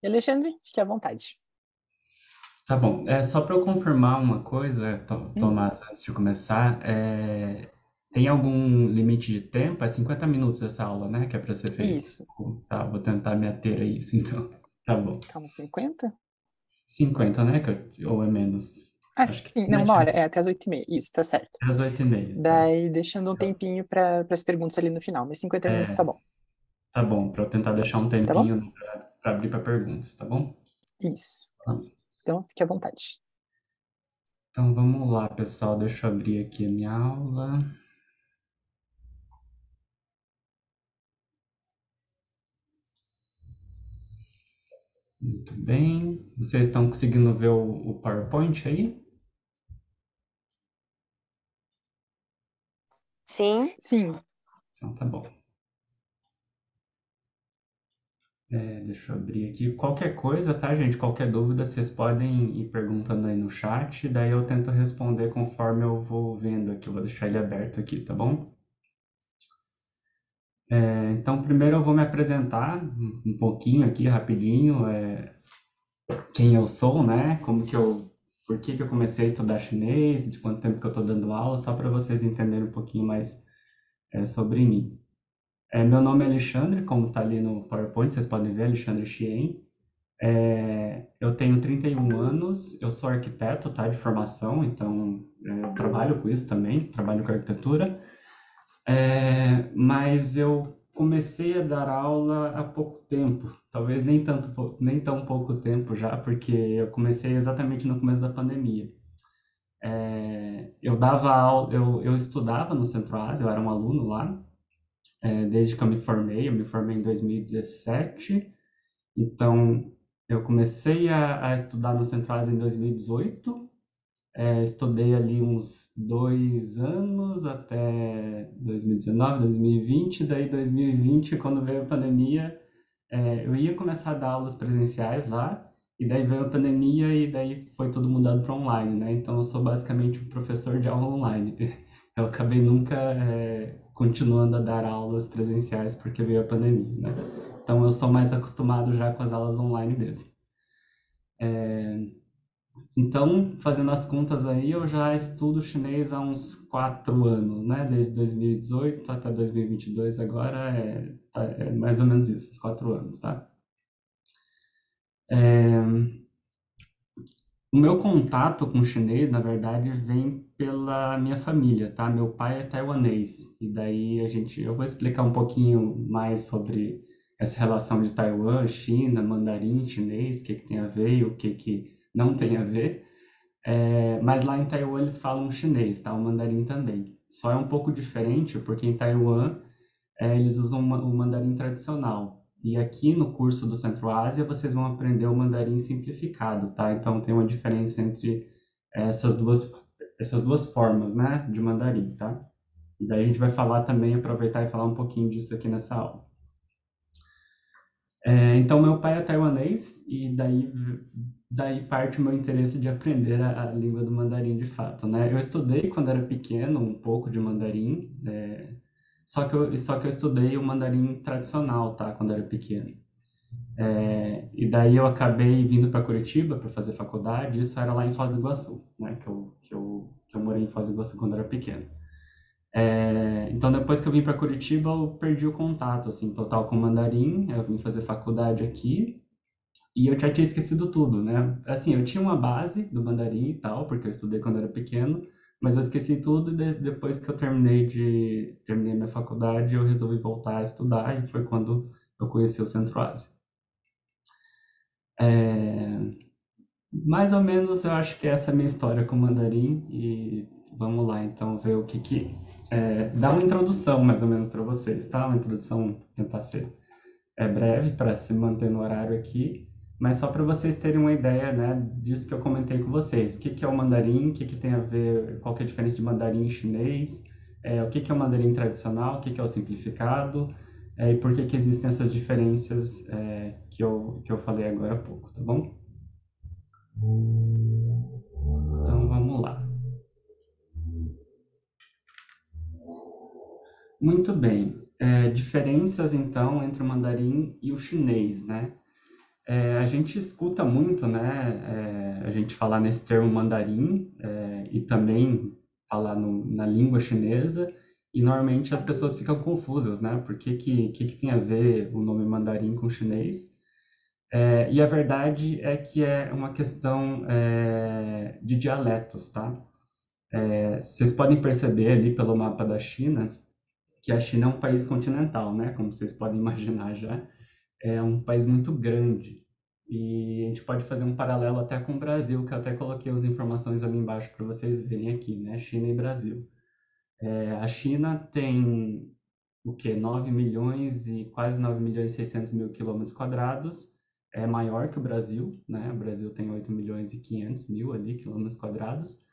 Alexandre, fique à vontade. Tá bom. É só para eu confirmar uma coisa, Hum, Tomás, antes de começar. Tem algum limite de tempo? É 50 minutos essa aula, né? Que é para ser feito. isso. Tá, vou tentar me ater a isso, então. Tá bom. Calma, 50? 50, né? Ou é menos? Ah, Acho que sim, não, né, uma hora. É até as 8h30. Isso, tá certo. é às 8h30, tá. Daí, deixando um tempinho para as perguntas ali no final. Mas 50 minutos tá É, bom. tá bom, para eu tentar deixar um Tá bom? tempinho para abrir para perguntas, tá bom? Isso. Então, fique à vontade. Então vamos lá, pessoal. Deixa eu abrir aqui a minha aula. Muito bem. Vocês estão conseguindo ver o PowerPoint aí? Sim, Sim, Então tá bom. Deixa eu abrir aqui. Qualquer coisa, tá, gente? Qualquer dúvida, vocês podem ir perguntando aí no chat, daí eu tento responder conforme eu vou vendo aqui. Eu vou deixar ele aberto aqui, tá bom? Então, primeiro eu vou me apresentar um pouquinho aqui, rapidinho, quem eu sou, né? Por que que eu comecei a estudar chinês, de quanto tempo que eu estou dando aula, só para vocês entenderem um pouquinho mais sobre mim. Meu nome é Alexandre, como está ali no PowerPoint, vocês podem ver, Alexandre Chien. Eu tenho 31 anos, eu sou arquiteto, tá, de formação, então eu trabalho com isso também, trabalho com arquitetura. Mas eu comecei a dar aula há pouco tempo, talvez nem tanto, nem tão pouco tempo já, porque eu comecei exatamente no começo da pandemia. Eu dava aula, eu estudava no Centro Ásia, eu era um aluno lá, desde que eu me formei em 2017. Então, eu comecei a estudar no Centro Ásia em 2018. Estudei ali uns 2 anos até 2019, 2020. Daí, 2020, quando veio a pandemia, eu ia começar a dar aulas presenciais lá. E daí veio a pandemia e daí foi tudo mudado para online, né? Então, eu sou basicamente um professor de aula online. Eu acabei nunca continuando a dar aulas presenciais porque veio a pandemia, né? Então, eu sou mais acostumado já com as aulas online mesmo. Então, fazendo as contas aí, eu já estudo chinês há uns 4 anos, né? Desde 2018 até 2022, agora é mais ou menos isso, uns 4 anos, tá? O meu contato com o chinês, na verdade, vem pela minha família, tá? Meu pai é taiwanês, e daí eu vou explicar um pouquinho mais sobre essa relação de Taiwan, China, mandarim, chinês, o que que tem a ver e o que que não tem a ver. Mas lá em Taiwan eles falam chinês, tá? O mandarim também. Só é um pouco diferente porque em Taiwan eles usam o mandarim tradicional. E aqui no curso do Centro-Ásia vocês vão aprender o mandarim simplificado, tá? Então tem uma diferença entre essas duas, essas duas formas, né, de mandarim, tá? E daí a gente vai falar também, aproveitar e falar um pouquinho disso aqui nessa aula. Então, meu pai é taiwanês e daí parte o meu interesse de aprender a língua do mandarim de fato, né? Eu estudei quando era pequeno um pouco de mandarim, só que eu estudei o mandarim tradicional, tá? Quando era pequeno. E daí eu acabei vindo para Curitiba para fazer faculdade, isso era lá em Foz do Iguaçu, né? Que eu morei em Foz do Iguaçu quando era pequeno. Então, depois que eu vim para Curitiba, eu perdi o contato, assim, total com o mandarim. Eu vim fazer faculdade aqui e eu já tinha esquecido tudo, né? Assim, eu tinha uma base do mandarim e tal, porque eu estudei quando era pequeno, mas eu esqueci tudo e depois que eu terminei minha faculdade, eu resolvi voltar a estudar e foi quando eu conheci o Centro-Ásia. É, Mais ou menos eu acho que essa é a minha história com o mandarim e vamos lá então ver o que que dar uma introdução mais ou menos para vocês, tá? Uma introdução tentar ser breve para se manter no horário aqui, mas só para vocês terem uma ideia, né, disso que eu comentei com vocês. O que que é o mandarim? O que que tem a ver? Qual que é a diferença de mandarim e chinês? O que que é o mandarim tradicional? O que que é o simplificado? E por que que existem essas diferenças que eu falei agora há pouco, tá bom? Então vamos lá. Muito bem. Diferenças então entre o mandarim e o chinês, né? A gente escuta muito, né, a gente falar nesse termo mandarim, e também falar na língua chinesa, e normalmente as pessoas ficam confusas, né? Por que tem a ver o nome mandarim com chinês? E a verdade é que é uma questão de dialetos, tá? Vocês podem perceber ali pelo mapa da China que a China é um país continental, né? Como vocês podem imaginar já, é um país muito grande. E a gente pode fazer um paralelo até com o Brasil, que eu até coloquei as informações ali embaixo para vocês verem aqui, né? China e Brasil. A China tem o quê? 9 milhões e quase 9 milhões e 600 mil quilômetros quadrados. É maior que o Brasil, né? O Brasil tem 8 milhões e 500 mil ali quilômetros quadrados.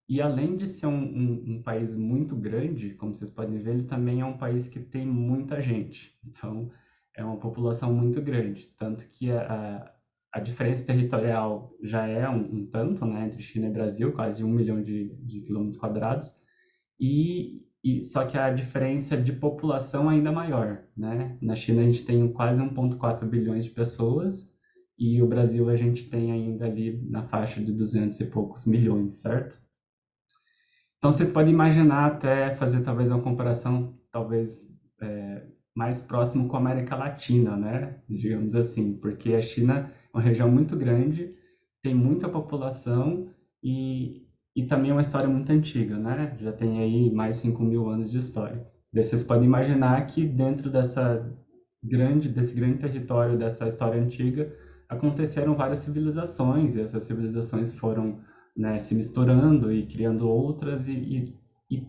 E além de ser um país muito grande, como vocês podem ver, ele também é um país que tem muita gente. Então, é uma população muito grande. Tanto que a diferença territorial já é um tanto, né, entre China e Brasil, quase 1 milhão de quilômetros quadrados. Só que a diferença de população é ainda maior, né? Na China a gente tem quase 1,4 bilhões de pessoas e o Brasil a gente tem ainda ali na faixa de 200 e poucos milhões, certo? Então, vocês podem imaginar até fazer talvez uma comparação, talvez mais próximo com a América Latina, né? Digamos assim, porque a China é uma região muito grande, tem muita população e também é uma história muito antiga, né? Já tem aí mais 5 mil anos de história. Daí vocês podem imaginar que dentro desse grande território, dessa história antiga, aconteceram várias civilizações e essas civilizações foram, né, se misturando e criando outras e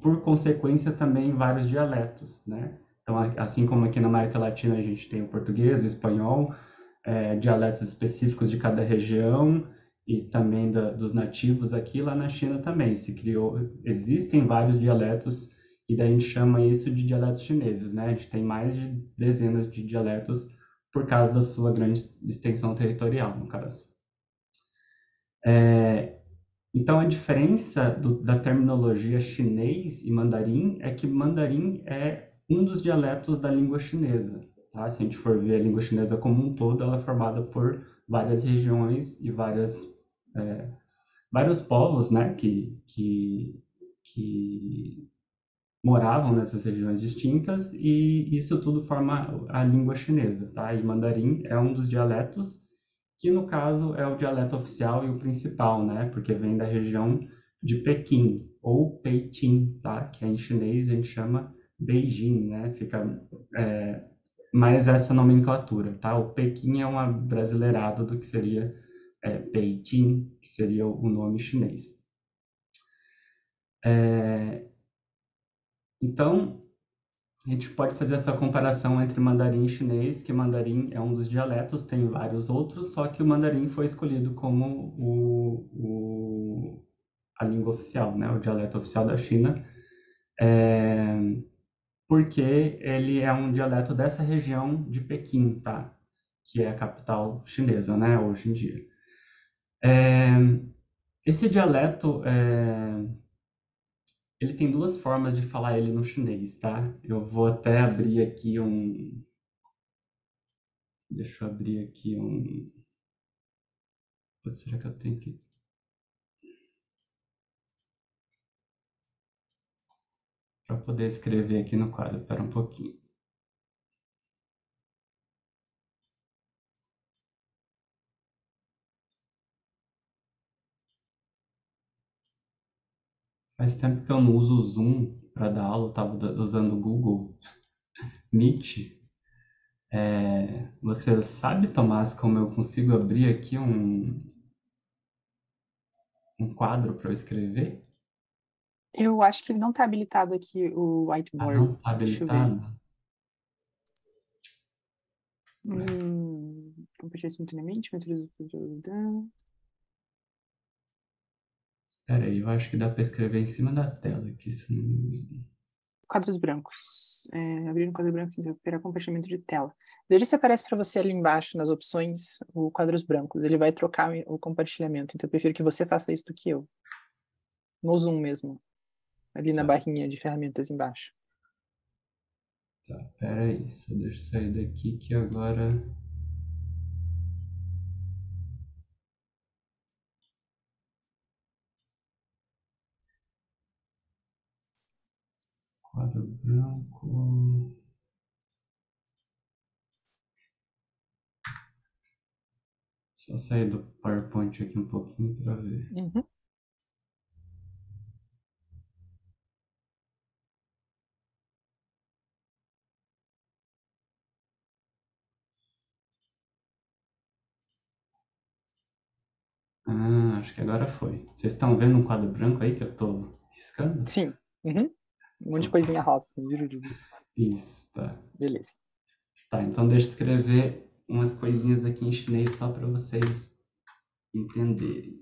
por consequência também vários dialetos, né? Então, assim como aqui na América Latina a gente tem o português, o espanhol, dialetos específicos de cada região e também dos nativos aqui, lá na China também se criou, existem vários dialetos e daí a gente chama isso de dialetos chineses, né? A gente tem mais de dezenas de dialetos por causa da sua grande extensão territorial, no caso. Então, a diferença da terminologia chinês e mandarim é que mandarim é um dos dialetos da língua chinesa. Tá? Se a gente for ver a língua chinesa como um todo, ela é formada por várias regiões e vários povos, né, que moravam nessas regiões distintas e isso tudo forma a língua chinesa. Tá? E mandarim é um dos dialetos que no caso é o dialeto oficial e o principal, né? Porque vem da região de Pequim ou Peitim, tá? Que em chinês a gente chama Beijing, né? Fica mais essa nomenclatura, tá? O Pequim é um abrasileirado do que seria Beijing, que seria o nome chinês. Então, a gente pode fazer essa comparação entre mandarim e chinês, que mandarim é um dos dialetos, tem vários outros, só que o mandarim foi escolhido como a língua oficial, né, o dialeto oficial da China, porque ele é um dialeto dessa região de Pequim, tá? Que é a capital chinesa, né, hoje em dia. Esse dialeto, ele tem duas formas de falar ele no chinês, tá? Eu vou até abrir aqui Deixa eu abrir aqui Putz, será que eu tenho que. Para poder escrever aqui no quadro, espera um pouquinho. Faz tempo que eu não uso o Zoom para dar aula, eu estava usando o Google Meet. Você sabe, Tomás, como eu consigo abrir aqui um quadro para eu escrever? Eu acho que ele não está habilitado aqui, o Ah, whiteboard. não? Tá Deixa eu ver. habilitado? Compartilhar simultaneamente, métodos. Pera aí, eu acho que dá para escrever em cima da tela aqui, se não me engano. Quadros brancos. Abrir um quadro branco e recuperar compartilhamento de tela. Veja se aparece para você ali embaixo nas opções o quadros brancos. Ele vai trocar o compartilhamento. Então eu prefiro que você faça isso do que eu. No Zoom mesmo. Ali na Tá, barrinha de ferramentas embaixo. tá, pera aí, só deixa eu sair daqui que agora. branco. Deixa eu sair do PowerPoint aqui um pouquinho para ver. Uhum. Ah, acho que agora foi. Vocês estão vendo um quadro branco aí que eu estou riscando? Sim. Uhum. Um monte de coisinha rosa, assim, jururu. Isso, tá. Beleza. Tá, então deixa eu escrever umas coisinhas aqui em chinês só para vocês entenderem.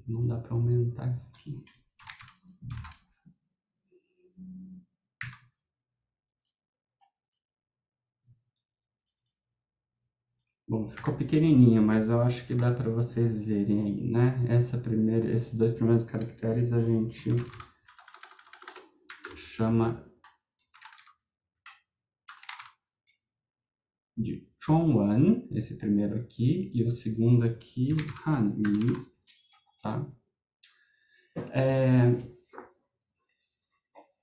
Não dá para aumentar isso aqui. Bom, ficou pequenininho, mas eu acho que dá para vocês verem aí, né? Esses dois primeiros caracteres a gente chama de Zhongwen, esse primeiro aqui, e o segundo aqui, Hanyu, tá?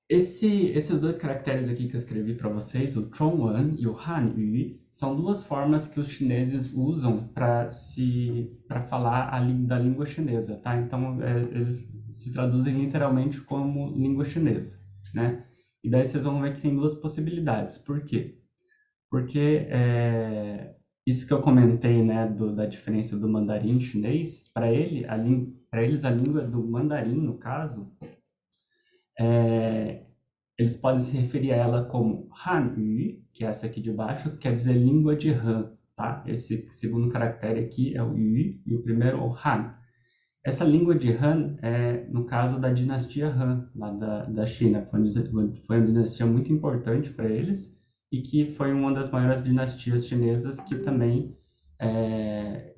Esses dois caracteres aqui que eu escrevi para vocês, o Zhongwen e o Hanyu, são duas formas que os chineses usam para falar da língua chinesa, tá? Então, eles se traduzem literalmente como língua chinesa, né? E daí vocês vão ver que tem duas possibilidades. Por quê? Porque isso que eu comentei, né, da diferença do mandarim chinês, para eles a língua do mandarim, no caso, eles podem se referir a ela como Hanyu, que é essa aqui de baixo, que quer dizer língua de Han, tá? Esse segundo caractere aqui é o Yu e o primeiro é o Han. Essa língua de Han é, no caso, da dinastia Han, lá da China. Foi uma dinastia muito importante para eles e que foi uma das maiores dinastias chinesas que também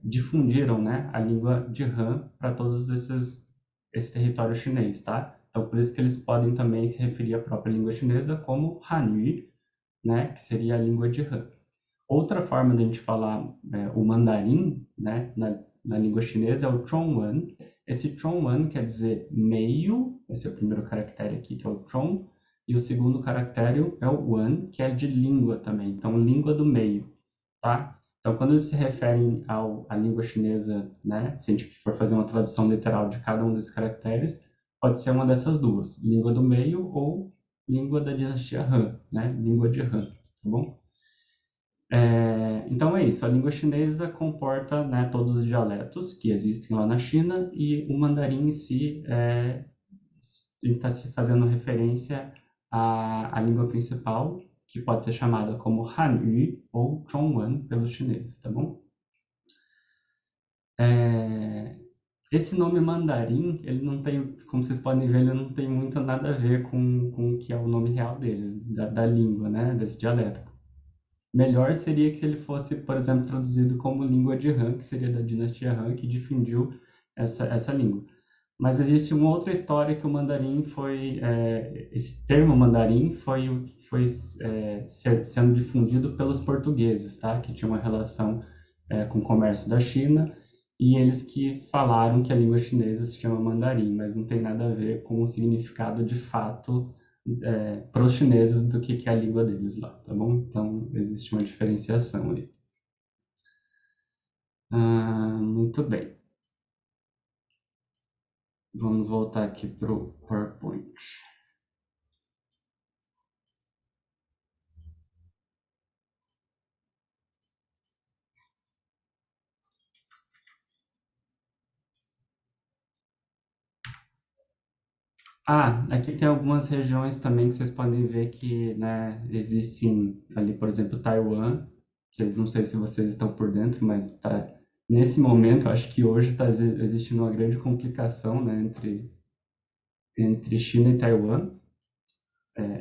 difundiram, né, a língua de Han para todos esse território chinês, tá? Então, por isso que eles podem também se referir à própria língua chinesa como Hanyu, né, que seria a língua de Han. Outra forma de a gente falar o mandarim, né, na língua chinesa é o Zhongwen. Esse Zhongwen quer dizer meio, esse é o primeiro caractere aqui, que é o Zhong, e o segundo caractere é o Wen, que é de língua também, então língua do meio, tá? Então, quando eles se referem à língua chinesa, né, se a gente for fazer uma tradução literal de cada um desses caracteres, pode ser uma dessas duas, língua do meio ou língua da dinastia Han, né, língua de Han, tá bom? Então é isso, a língua chinesa comporta, né, todos os dialetos que existem lá na China e o mandarim em si está se fazendo referência à língua principal, que pode ser chamada como Hanyu ou Zhongwen pelos chineses, tá bom? Esse nome mandarim, ele não tem, como vocês podem ver, ele não tem muito nada a ver com o que é o nome real deles, da língua, né, desse dialeto. Melhor seria que ele fosse, por exemplo, traduzido como língua de Han, que seria da dinastia Han, que difundiu essa língua. Mas existe uma outra história que o mandarim foi, esse termo mandarim foi sendo difundido pelos portugueses, tá? Que tinha uma relação com o comércio da China e eles que falaram que a língua chinesa se chama mandarim, mas não tem nada a ver com o significado de fato para os chineses do que é a língua deles lá, tá bom? Então existe uma diferenciação aí. Muito bem. Vamos voltar aqui para o PowerPoint. Aqui tem algumas regiões também que vocês podem ver que, né, existem ali, por exemplo, Taiwan. Não sei se vocês estão por dentro, mas tá, nesse momento, acho que hoje está existindo uma grande complicação, né, entre China e Taiwan,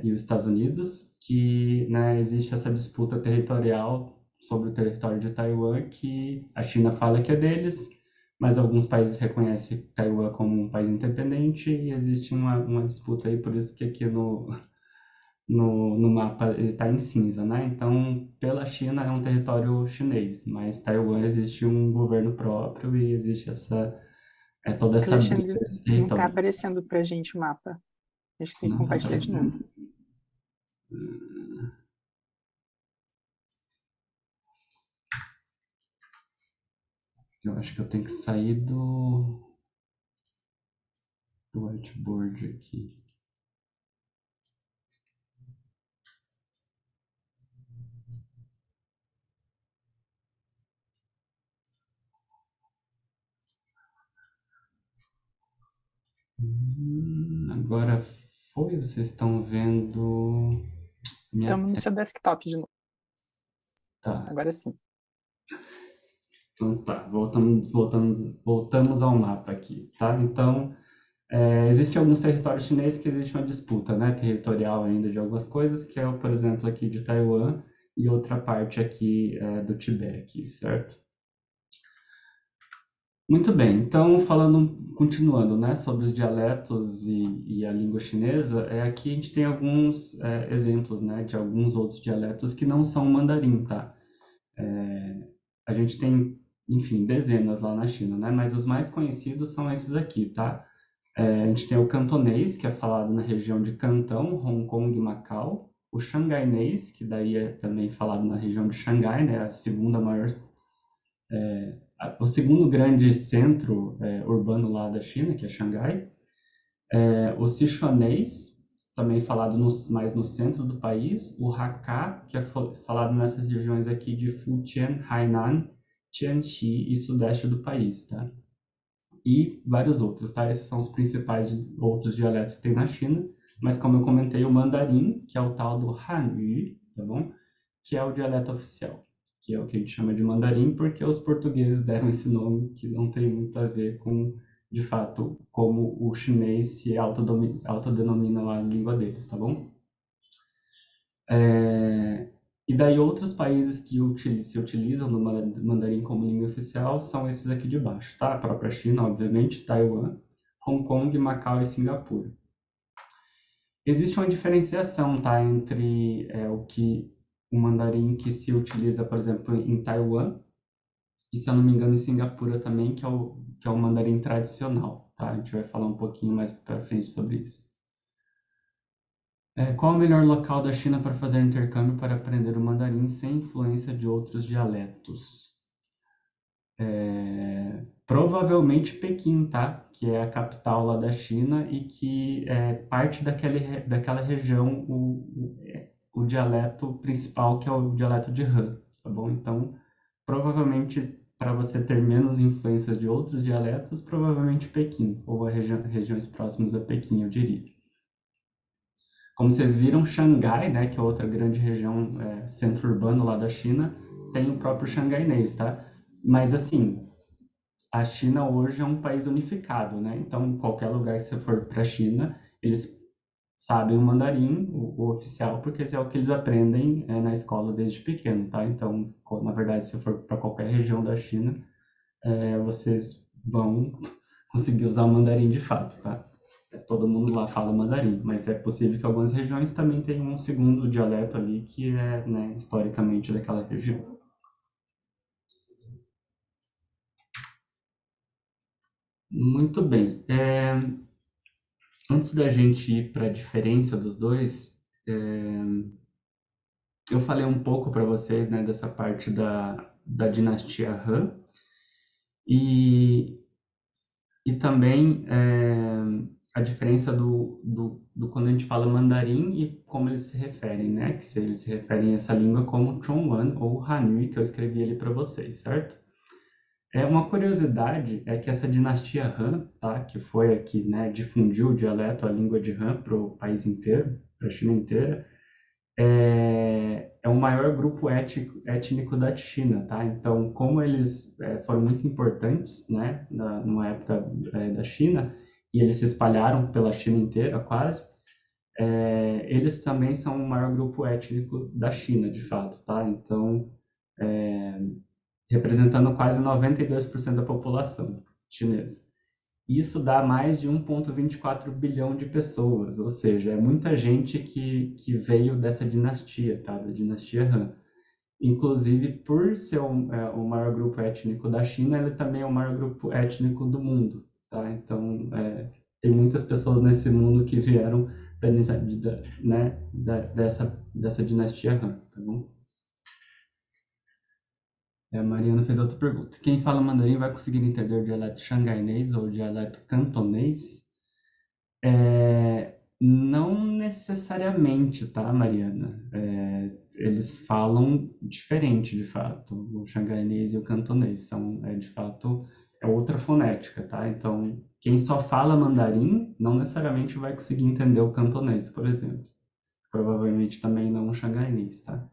e os Estados Unidos, que, né, existe essa disputa territorial sobre o território de Taiwan, que a China fala que é deles, mas alguns países reconhecem Taiwan como um país independente e existe uma disputa aí, por isso que aqui no mapa ele está em cinza, né? Então, pela China é um território chinês, mas Taiwan existe um governo próprio e existe toda essa briga Alexandre, desse não está território. aparecendo para a gente o mapa. A gente tem que Não está compartilhar de novo. aparecendo? Eu acho que eu tenho que sair do whiteboard aqui. Agora foi? Vocês estão vendo minha Estamos no seu desktop de novo. tá. Agora sim. Então tá, voltamos ao mapa aqui, tá? Então, existem alguns territórios chineses que existe uma disputa, né, territorial ainda de algumas coisas, que é, por exemplo, aqui de Taiwan e outra parte aqui do Tibete, certo? Muito bem, então continuando, né, sobre os dialetos e a língua chinesa, aqui a gente tem alguns exemplos, né, de alguns outros dialetos que não são mandarim, tá? A gente tem, enfim, dezenas lá na China, né, mas os mais conhecidos são esses aqui, tá? A gente tem o cantonês, que é falado na região de Cantão, Hong Kong e Macau. O xangainês, que daí é também falado na região de Xangai, né, o segundo grande centro urbano lá da China, que é Xangai. O sichuanês, também falado mais no centro do país. O Hakka, que é falado nessas regiões aqui de Fujian, Hainan, Tianxi e sudeste do país, tá? E vários outros, tá? Esses são os principais outros dialetos que tem na China, mas como eu comentei, o mandarim, que é o tal do Hanyu, tá bom? Que é o dialeto oficial, que é o que a gente chama de mandarim, porque os portugueses deram esse nome que não tem muito a ver com, de fato, como o chinês se autodenomina a língua deles, tá bom? E daí outros países que se utilizam do mandarim como língua oficial são esses aqui de baixo, tá? A própria China, obviamente, Taiwan, Hong Kong, Macau e Singapura. Existe uma diferenciação, tá, entre o mandarim que se utiliza, por exemplo, em Taiwan e, se eu não me engano, em Singapura também, que é o mandarim tradicional, tá? A gente vai falar um pouquinho mais para frente sobre isso. Qual é o melhor local da China para fazer intercâmbio para aprender o mandarim sem influência de outros dialetos? Provavelmente Pequim, tá? Que é a capital lá da China e que é parte daquela região, o dialeto principal, que é o dialeto de Han, tá bom? Então, provavelmente, para você ter menos influências de outros dialetos, provavelmente Pequim, ou regiões próximas a Pequim, eu diria. Como vocês viram, Xangai, né, que é outra grande região, centro urbano lá da China, tem o próprio xangainês, tá? Mas, assim, a China hoje é um país unificado, né? Então, qualquer lugar que você for para a China, eles sabem o mandarim, o oficial, porque é o que eles aprendem na escola desde pequeno, tá? Então, na verdade, se for para qualquer região da China, vocês vão conseguir usar o mandarim de fato, tá? Todo mundo lá fala mandarim, mas é possível que algumas regiões também tenham um segundo dialeto ali que é, né, historicamente daquela região. Muito bem. Antes da gente ir para a diferença dos dois, eu falei um pouco para vocês, né, dessa parte da dinastia Han e, e também a diferença do quando a gente fala mandarim e como eles se referem, né? Que se eles se referem a essa língua como Chongwan ou Hanyu, que eu escrevi ali para vocês, certo? Uma curiosidade é que essa dinastia Han, tá? Que foi a que, né, difundiu o dialeto, a língua de Han para o país inteiro, para a China inteira, é o maior grupo étnico da China, tá? Então, como eles foram muito importantes, né, numa época da China, e eles se espalharam pela China inteira, quase, eles também são o maior grupo étnico da China, de fato, tá? Então, representando quase 92% da população chinesa. Isso dá mais de 1,24 bilhão de pessoas, ou seja, é muita gente que veio dessa dinastia, tá? Da dinastia Han. Inclusive, por ser o maior grupo étnico da China, ele também é o maior grupo étnico do mundo, tá? Então, tem muitas pessoas nesse mundo que vieram né, dessa dinastia Han, tá bom? A Mariana fez outra pergunta. Quem fala mandarim vai conseguir entender o dialeto xangainês ou o dialeto cantonês? Não necessariamente, tá, Mariana? Eles falam diferente, de fato. O xangainês e o cantonês são, de fato, é outra fonética, tá? Então, quem só fala mandarim não necessariamente vai conseguir entender o cantonês, por exemplo. Provavelmente também não o xangainês, tá?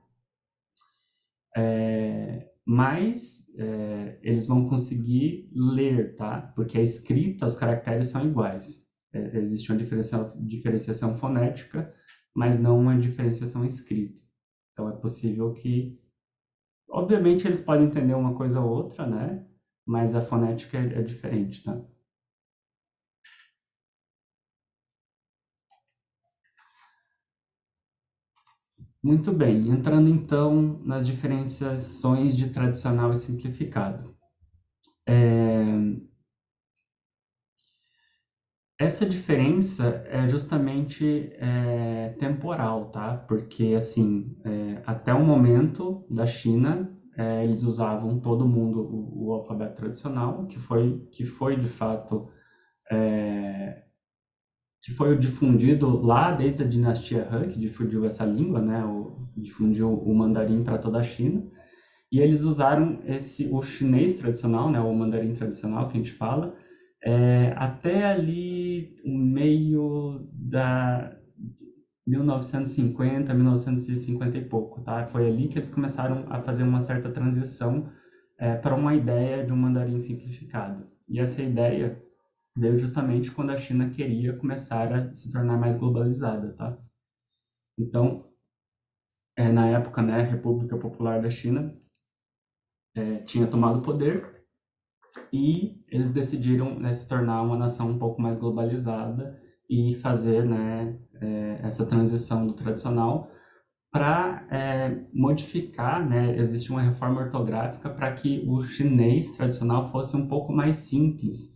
Mas eles vão conseguir ler, tá? Porque a escrita, os caracteres são iguais. Existe uma diferenciação fonética, mas não uma diferenciação escrita. Então é possível que, obviamente, eles podem entender uma coisa ou outra, né? Mas a fonética é diferente, tá? Muito bem, entrando então nas diferenciações de tradicional e simplificado. Essa diferença é justamente temporal, tá? Porque, assim, até o momento da China, eles usavam todo mundo o alfabeto tradicional, que foi de fato, que foi difundido lá desde a dinastia Han, que difundiu essa língua, né? Difundiu o mandarim para toda a China. E eles usaram o chinês tradicional, né, o mandarim tradicional que a gente fala, até ali o meio da 1950, 1950 e pouco, tá? Foi ali que eles começaram a fazer uma certa transição para uma ideia de um mandarim simplificado. E essa ideia veio justamente quando a China queria começar a se tornar mais globalizada, tá? Então, na época, né, a República Popular da China tinha tomado o poder e eles decidiram, né, se tornar uma nação um pouco mais globalizada e fazer, né, essa transição do tradicional para modificar, né, existe uma reforma ortográfica para que o chinês tradicional fosse um pouco mais simples,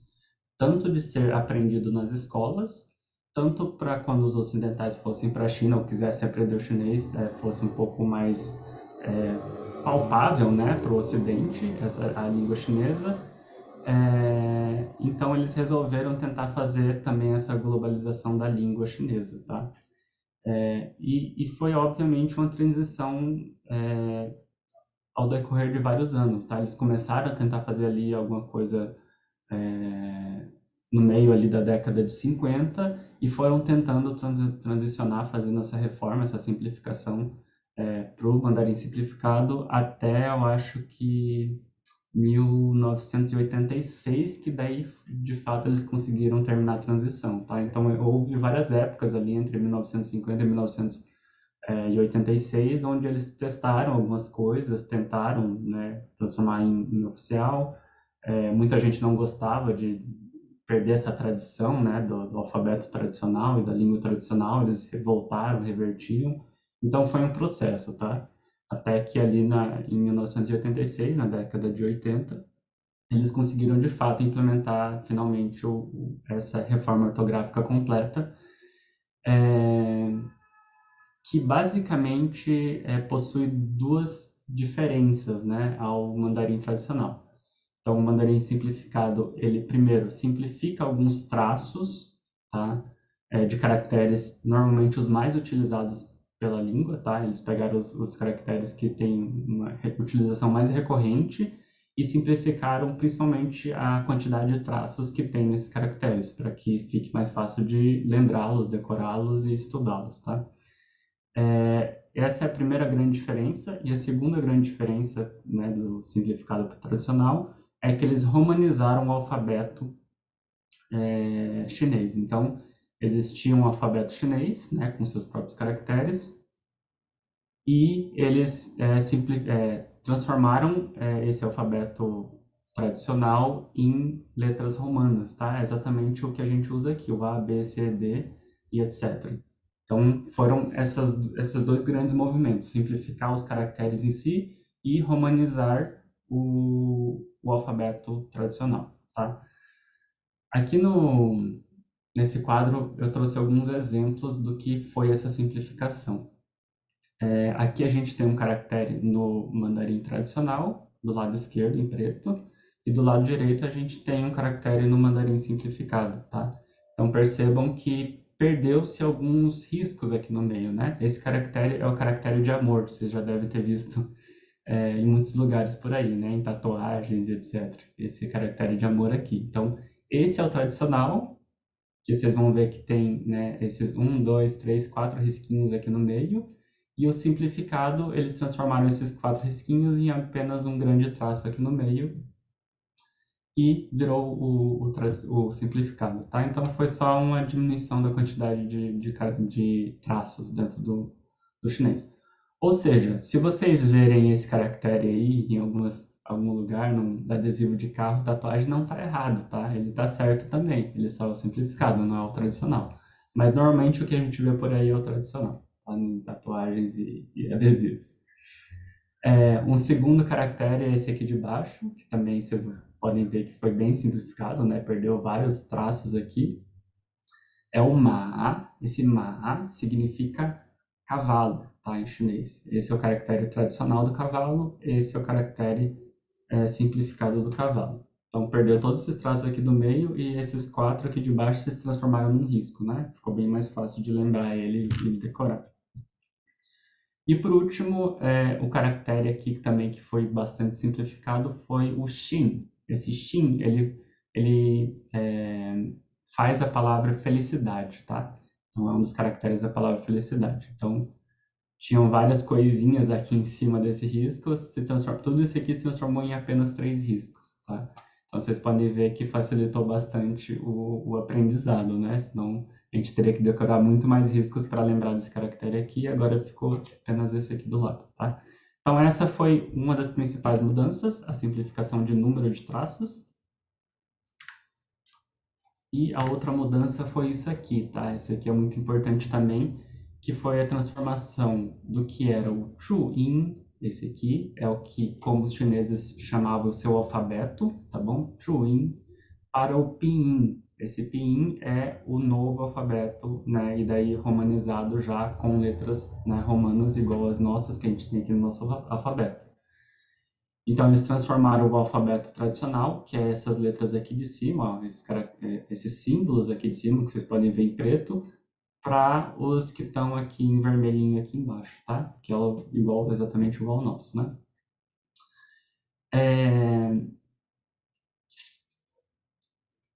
tanto de ser aprendido nas escolas, tanto para quando os ocidentais fossem para a China ou quisessem aprender o chinês, fosse um pouco mais palpável, né, para o Ocidente, a língua chinesa. Então eles resolveram tentar fazer também essa globalização da língua chinesa, tá? E foi obviamente uma transição ao decorrer de vários anos, tá? Eles começaram a tentar fazer ali alguma coisa no meio ali da década de 50 e foram tentando transicionar, fazendo essa reforma, essa simplificação para o mandarim simplificado até, eu acho que 1986, que daí, de fato, eles conseguiram terminar a transição, tá? Então, houve várias épocas ali entre 1950 e 1986, onde eles testaram algumas coisas, tentaram, né, transformar em oficial. Muita gente não gostava de perder essa tradição, né, do alfabeto tradicional e da língua tradicional, eles voltaram, revertiam. Então, foi um processo, tá? Até que ali em 1986, na década de 80, eles conseguiram de fato implementar finalmente essa reforma ortográfica completa, que basicamente possui duas diferenças, né, ao mandarim tradicional. Então, o mandarim simplificado, ele primeiro simplifica alguns traços, tá, de caracteres, normalmente os mais utilizados pela língua, tá? Eles pegaram os caracteres que têm uma utilização mais recorrente e simplificaram principalmente a quantidade de traços que tem nesses caracteres, para que fique mais fácil de lembrá-los, decorá-los e estudá-los, tá? Essa é a primeira grande diferença, e a segunda grande diferença, né, do simplificado para o tradicional é que eles romanizaram o alfabeto chinês. Então, existia um alfabeto chinês, né, com seus próprios caracteres, e eles transformaram esse alfabeto tradicional em letras romanas, tá? É exatamente o que a gente usa aqui, o A, B, C, D e etc. Então, foram esses dois grandes movimentos, simplificar os caracteres em si e romanizar o alfabeto tradicional, tá? Aqui nesse quadro, eu trouxe alguns exemplos do que foi essa simplificação. Aqui a gente tem um caractere no mandarim tradicional, do lado esquerdo, em preto, e do lado direito a gente tem um caractere no mandarim simplificado, tá? Então percebam que perdeu-se alguns riscos aqui no meio, né? Esse caractere é o caractere de amor, vocês já devem ter visto em muitos lugares por aí, né? Em tatuagens, etc. Esse caractere de amor aqui. Então, esse é o tradicional, que vocês vão ver que tem, né, esses 1, 2, 3, 4 risquinhos aqui no meio, e o simplificado, eles transformaram esses 4 risquinhos em apenas um grande traço aqui no meio, e virou o simplificado, tá? Então, foi só uma diminuição da quantidade de traços dentro do chinês. Ou seja, se vocês verem esse caractere aí em algum lugar, num adesivo de carro, tatuagem não está errado, tá? Ele está certo também, ele só é o simplificado, não é o tradicional. Mas normalmente o que a gente vê por aí é o tradicional, tá? Em tatuagens e adesivos. Um segundo caractere é esse aqui de baixo, que também vocês podem ver que foi bem simplificado, né? Perdeu vários traços aqui. É o ma. Esse ma significa cavalo, tá? Em chinês. Esse é o caractere tradicional do cavalo, esse é o caractere simplificado do cavalo. Então, perdeu todos esses traços aqui do meio e esses 4 aqui de baixo se transformaram num risco, né? Ficou bem mais fácil de lembrar ele e de decorar. E por último, o caractere aqui também que foi bastante simplificado foi o Xin. Esse Xin, ele faz a palavra felicidade, tá? Então, é um dos caracteres da palavra felicidade. Então, tinham várias coisinhas aqui em cima desse risco, tudo isso aqui se transformou em apenas 3 riscos, tá? Então, vocês podem ver que facilitou bastante o aprendizado, né? Senão, a gente teria que decorar muito mais riscos para lembrar desse caractere aqui, agora ficou apenas esse aqui do lado, tá? Então, essa foi uma das principais mudanças, a simplificação de número de traços. E a outra mudança foi isso aqui, tá? Esse aqui é muito importante também, que foi a transformação do que era o Chuyin, esse aqui é o que, como os chineses chamavam o seu alfabeto, tá bom? Chuyin, para o Pinyin. Esse Pinyin é o novo alfabeto, né? E daí romanizado já com letras, né, romanas igual as nossas que a gente tem aqui no nosso alfabeto. Então, eles transformaram o alfabeto tradicional, que é essas letras aqui de cima, ó, esses símbolos aqui de cima, que vocês podem ver em preto, para os que estão aqui em vermelhinho aqui embaixo, tá? Que é exatamente igual ao nosso, né?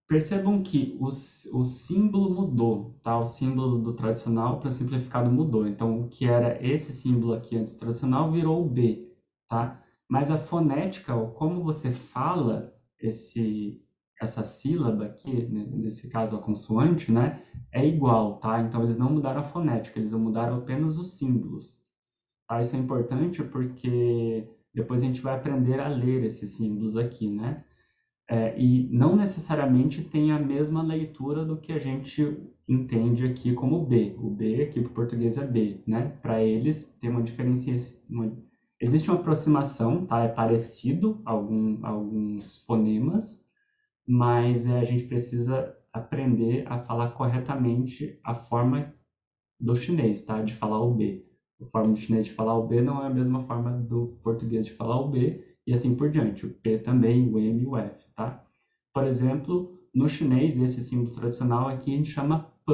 Percebam que o símbolo mudou, tá? O símbolo do tradicional para o simplificado mudou. Então, o que era esse símbolo aqui antes do tradicional virou o B, tá? Mas a fonética, ou como você fala essa sílaba aqui, né, nesse caso a consoante, né, é igual, tá? Então, eles não mudaram a fonética, eles mudaram apenas os símbolos. Tá? Isso é importante porque depois a gente vai aprender a ler esses símbolos aqui, né? E não necessariamente tem a mesma leitura do que a gente entende aqui como B. O B aqui para o português é B, né? Para eles tem uma diferença, existe uma aproximação, tá? É parecido alguns fonemas, mas a gente precisa aprender a falar corretamente a forma do chinês, tá? De falar o B. A forma do chinês de falar o B não é a mesma forma do português de falar o B, e assim por diante. O P também, o M e o F, tá? Por exemplo, no chinês, esse símbolo tradicional aqui a gente chama P,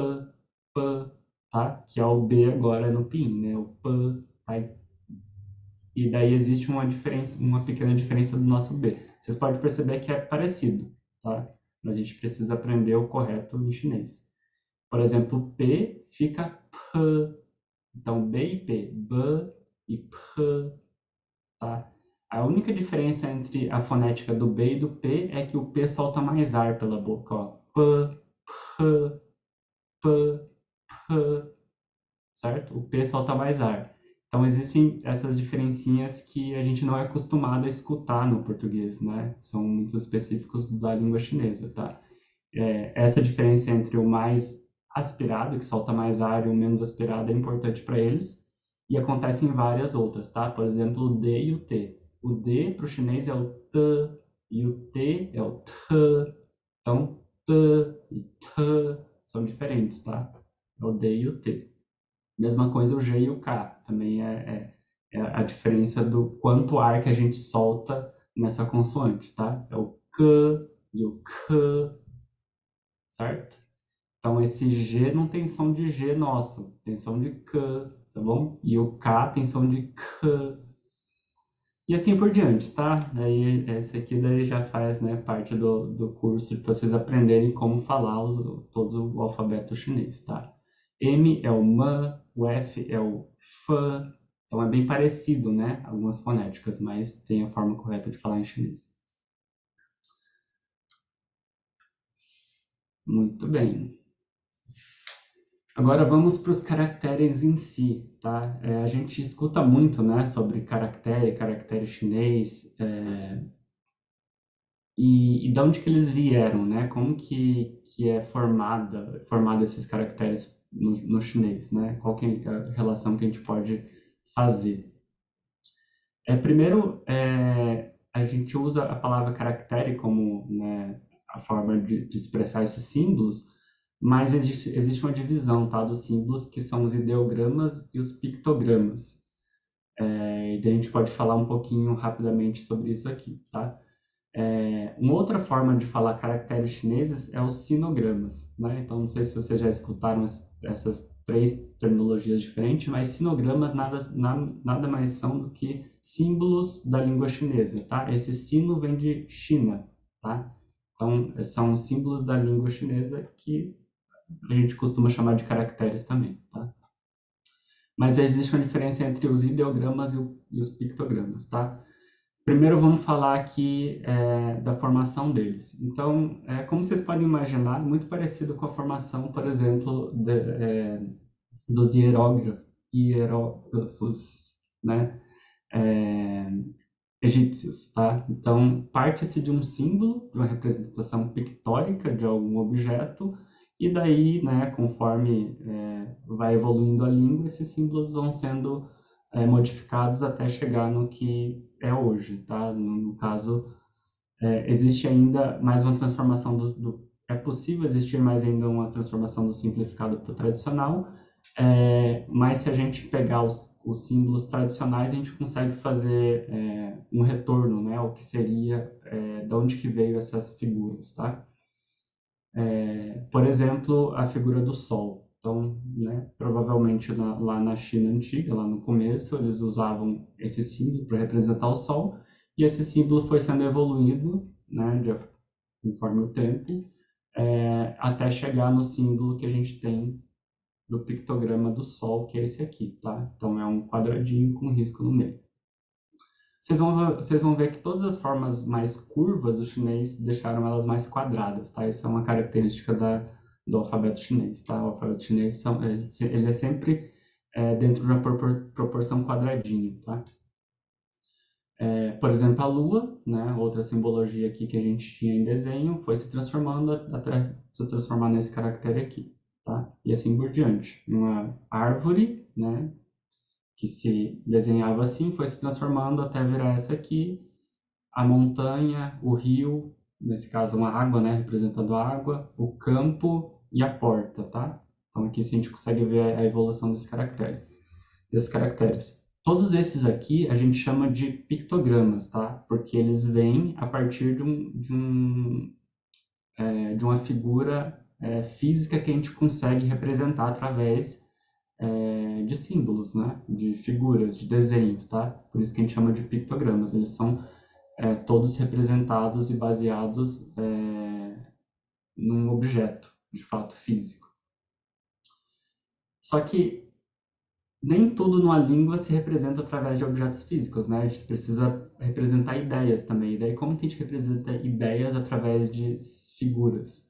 P, tá? Que é o B agora no PIN, né? O P, tá? E daí existe uma diferença, uma pequena diferença do nosso B. Vocês podem perceber que é parecido, tá? Mas a gente precisa aprender o correto em chinês. Por exemplo, P fica P. Então, B e P, B e P, tá? A única diferença entre a fonética do B e do P é que o P solta mais ar pela boca, ó. P, P, P, P, certo? O P solta mais ar. Então, existem essas diferencinhas que a gente não é acostumado a escutar no português, né? São muito específicos da língua chinesa, tá? Essa diferença entre o mais aspirado, que solta mais ar, e o menos aspirado é importante para eles, e acontece em várias outras, tá? Por exemplo, o D e o T. O D para o chinês é o T, e o T é o T. Então, T e T são diferentes, tá? É o D e o T. Mesma coisa o G e o K. Também é a diferença do quanto ar que a gente solta nessa consoante, tá? É o K e o K, certo? Então, esse G não tem som de G nosso, tem som de K, tá bom? E o K tem som de K. E assim por diante, tá? Aí, esse aqui daí já faz, né, parte do curso para vocês aprenderem como falar todo o alfabeto chinês, tá? M é o M, o F é o F, então é bem parecido, né? Algumas fonéticas, mas tem a forma correta de falar em chinês. Muito bem. Agora vamos para os caracteres em si, tá? A gente escuta muito, né, sobre caractere chinês, e de onde que eles vieram, né? Como que é formado esses caracteres no chinês, né? Qual que é a relação que a gente pode fazer? Primeiro, a gente usa a palavra caractere como, né, a forma de expressar esses símbolos, mas existe uma divisão, tá, dos símbolos, que são os ideogramas e os pictogramas. E daí a gente pode falar um pouquinho rapidamente sobre isso aqui, tá? Uma outra forma de falar caracteres chineses é os sinogramas, né? Então, não sei se vocês já escutaram essas três terminologias diferentes, mas sinogramas nada mais são do que símbolos da língua chinesa, tá? Esse sino vem de China, tá? Então, são símbolos da língua chinesa que a gente costuma chamar de caracteres também, tá? Mas existe uma diferença entre os ideogramas e os pictogramas, tá? Primeiro vamos falar aqui da formação deles. Então, como vocês podem imaginar, muito parecido com a formação, por exemplo, dos hieróglifos, né, é, egípcios, tá? Então, parte-se de um símbolo, de uma representação pictórica de algum objeto, e daí, né, conforme vai evoluindo a língua, esses símbolos vão sendo modificados até chegar no que é hoje, tá? No caso, existe ainda mais uma transformação é possível existir mais ainda uma transformação do simplificado para o tradicional, mas se a gente pegar os símbolos tradicionais, a gente consegue fazer um retorno, né, ao que seria, de onde que veio essas figuras, tá? Por exemplo, a figura do Sol. Então, né, provavelmente lá na China antiga, lá no começo, eles usavam esse símbolo para representar o Sol, e esse símbolo foi sendo evoluído, né, conforme o tempo, até chegar no símbolo que a gente tem do pictograma do Sol, que é esse aqui, tá? Então, é um quadradinho com risco no meio. Vocês vão ver que todas as formas mais curvas do chinês deixaram elas mais quadradas, tá? Isso é uma característica do alfabeto chinês, tá? O alfabeto chinês ele é sempre dentro de uma proporção quadradinha, tá? Por exemplo, a Lua, né? Outra simbologia aqui que a gente tinha em desenho, foi se transformando até se transformar nesse caractere aqui, tá? E assim por diante. Uma árvore, né, que se desenhava assim, foi se transformando até virar essa aqui, a montanha, o rio, nesse caso uma água, né, representando a água, o campo e a porta, tá? Então aqui a gente consegue ver a evolução desses caracteres. Todos esses aqui a gente chama de pictogramas, tá? Porque eles vêm a partir de uma figura física que a gente consegue representar através de símbolos, né? De figuras, de desenhos, tá? Por isso que a gente chama de pictogramas. Eles são todos representados e baseados num objeto, de fato, físico. Só que nem tudo numa língua se representa através de objetos físicos, né? A gente precisa representar ideias também. E daí, como que a gente representa ideias através de figuras?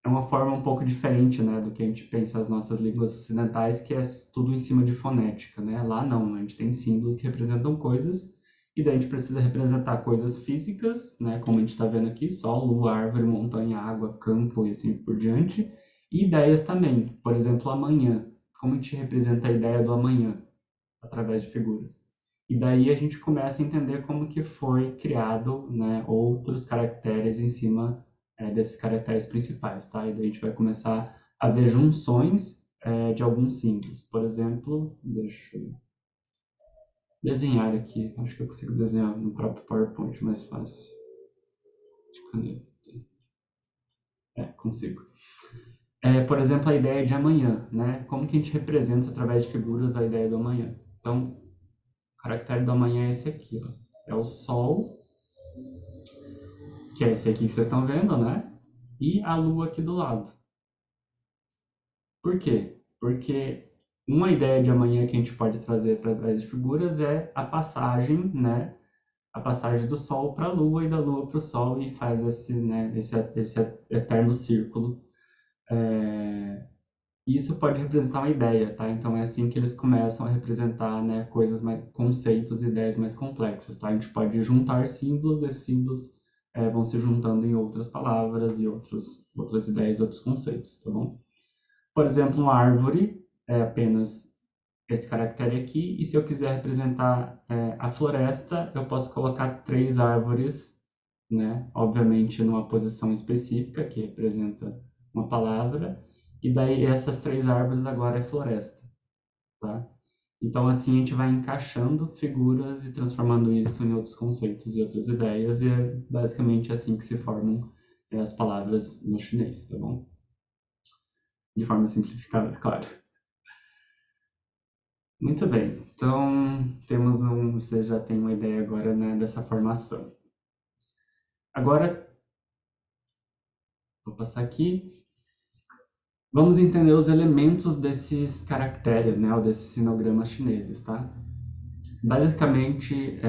é uma forma um pouco diferente, né, do que a gente pensa as nossas línguas ocidentais, que é tudo em cima de fonética, né? Lá não, a gente tem símbolos que representam coisas, e daí a gente precisa representar coisas físicas, né, como a gente está vendo aqui, sol, lua, árvore, montanha, água, campo e assim por diante, e ideias também. Por exemplo, amanhã. Como a gente representa a ideia do amanhã? Através de figuras. E daí a gente começa a entender como que foi criado, né, outros caracteres em cima desses caracteres principais, tá? E daí a gente vai começar a ver junções de alguns símbolos. Por exemplo, deixa eu desenhar aqui. Acho que eu consigo desenhar no próprio PowerPoint mais fácil. De caneta. Consigo. Por exemplo, a ideia de amanhã, né? Como que a gente representa através de figuras a ideia do amanhã? Então, o caractere do amanhã é esse aqui, ó. É o sol, que é esse aqui que vocês estão vendo, né? E a lua aqui do lado. Por quê? Porque uma ideia de amanhã que a gente pode trazer através de figuras é a passagem, né? A passagem do sol para a lua e da lua para o sol e faz esse eterno círculo. Isso pode representar uma ideia, tá? Então é assim que eles começam a representar, né, coisas mais, conceitos, ideias mais complexas, tá? A gente pode juntar símbolos, esses símbolos vão se juntando em outras palavras e outras ideias, outros conceitos, tá bom? Por exemplo, uma árvore é apenas esse caractere aqui, e se eu quiser representar a floresta, eu posso colocar 3 árvores, né? Obviamente numa posição específica, que representa uma palavra, e daí essas 3 árvores agora é floresta, tá? Então assim a gente vai encaixando figuras e transformando isso em outros conceitos e outras ideias, e é basicamente assim que se formam as palavras no chinês, tá bom? De forma simplificada, claro. Muito bem, então vocês já têm uma ideia agora, né, dessa formação. Agora, vou passar aqui. Vamos entender os elementos desses caracteres, né, ou desses sinogramas chineses, tá? Basicamente,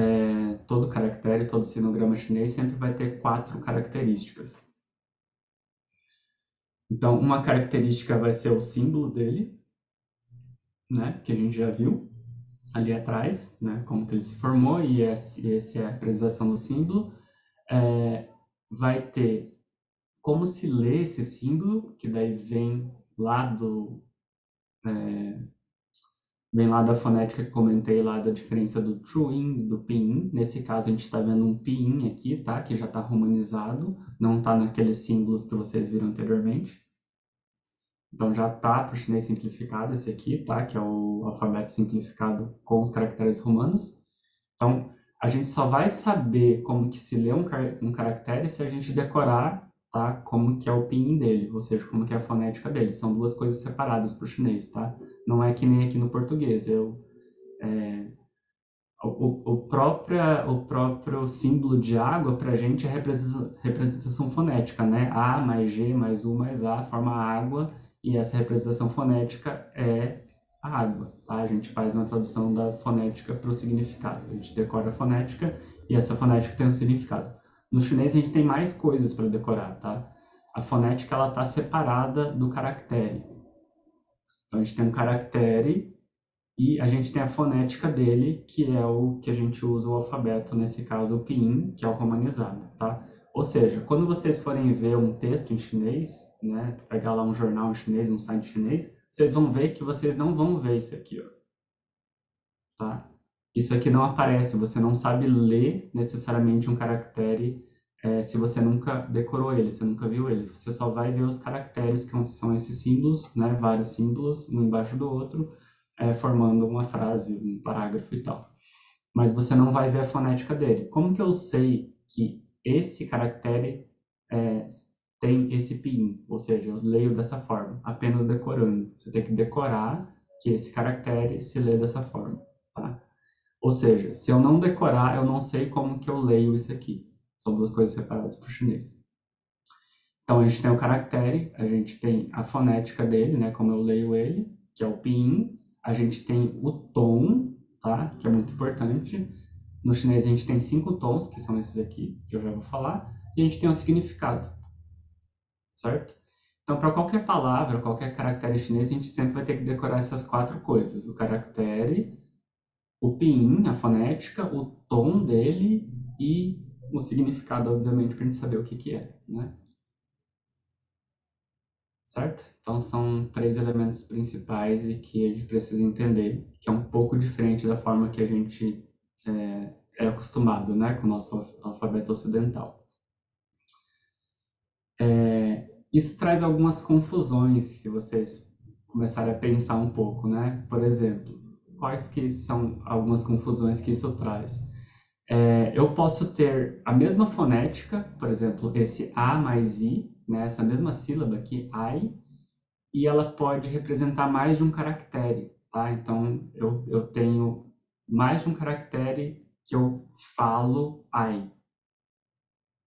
todo caractere, todo sinograma chinês sempre vai ter 4 características. Então, uma característica vai ser o símbolo dele, né, que a gente já viu ali atrás, né, como que ele se formou, e essa é a apresentação do símbolo. Vai ter como se lê esse símbolo, que daí vem lá da fonética que comentei lá da diferença do Chuyin e do Pinyin. Nesse caso a gente está vendo um Pinyin aqui, tá? Que já está romanizado, não está naqueles símbolos que vocês viram anteriormente. Então já está para o chinês simplificado esse aqui, tá? Que é o alfabeto simplificado com os caracteres romanos. Então a gente só vai saber como que se lê um caractere se a gente decorar, tá? Como que é o pinyin dele, ou seja, como que é a fonética dele. São duas coisas separadas para o chinês, tá? Não é que nem aqui no português. O próprio símbolo de água para a gente é representação fonética, né? A mais G mais U mais A forma água, e essa representação fonética é a água, tá? A gente faz uma tradução da fonética para o significado. A gente decora a fonética e essa fonética tem um significado. No chinês a gente tem mais coisas para decorar, tá? A fonética ela está separada do caractere. Então a gente tem um caractere e a gente tem a fonética dele, que é o que a gente usa o alfabeto, nesse caso o pinyin, que é o romanizado, tá? Ou seja, quando vocês forem ver um texto em chinês, né, pegar lá um jornal em chinês, um site chinês, vocês vão ver que vocês não vão ver isso aqui, ó, tá? Isso aqui não aparece, você não sabe ler necessariamente um caractere se você nunca decorou ele, você nunca viu ele. Você só vai ver os caracteres, que são esses símbolos, né, vários símbolos, um embaixo do outro, formando uma frase, um parágrafo e tal. Mas você não vai ver a fonética dele. Como que eu sei que esse caractere tem esse pinyin? Ou seja, eu leio dessa forma, apenas decorando. Você tem que decorar que esse caractere se lê dessa forma, tá? Ou seja, se eu não decorar, eu não sei como que eu leio isso aqui. São duas coisas separadas para o chinês. Então, a gente tem o caractere, a gente tem a fonética dele, né, como eu leio ele, que é o pinyin. A gente tem o tom, tá, que é muito importante. No chinês, a gente tem 5 tons, que são esses aqui, que eu já vou falar. E a gente tem o significado, certo? Então, para qualquer palavra, qualquer caractere chinês, a gente sempre vai ter que decorar essas 4 coisas: o caractere, o pinyin, a fonética, o tom dele e o significado, obviamente, para a gente saber o que que é, né? Certo? Então, são 3 elementos principais e que a gente precisa entender, que é um pouco diferente da forma que a gente é acostumado, né, com o nosso alfabeto ocidental. Isso traz algumas confusões, se vocês começarem a pensar um pouco, né? Por exemplo, quais que são algumas confusões que isso traz? Eu posso ter a mesma fonética, por exemplo, esse A mais I, né? Essa mesma sílaba aqui, ai, e ela pode representar mais de um caractere, tá? Então, eu tenho mais de um caractere que eu falo ai,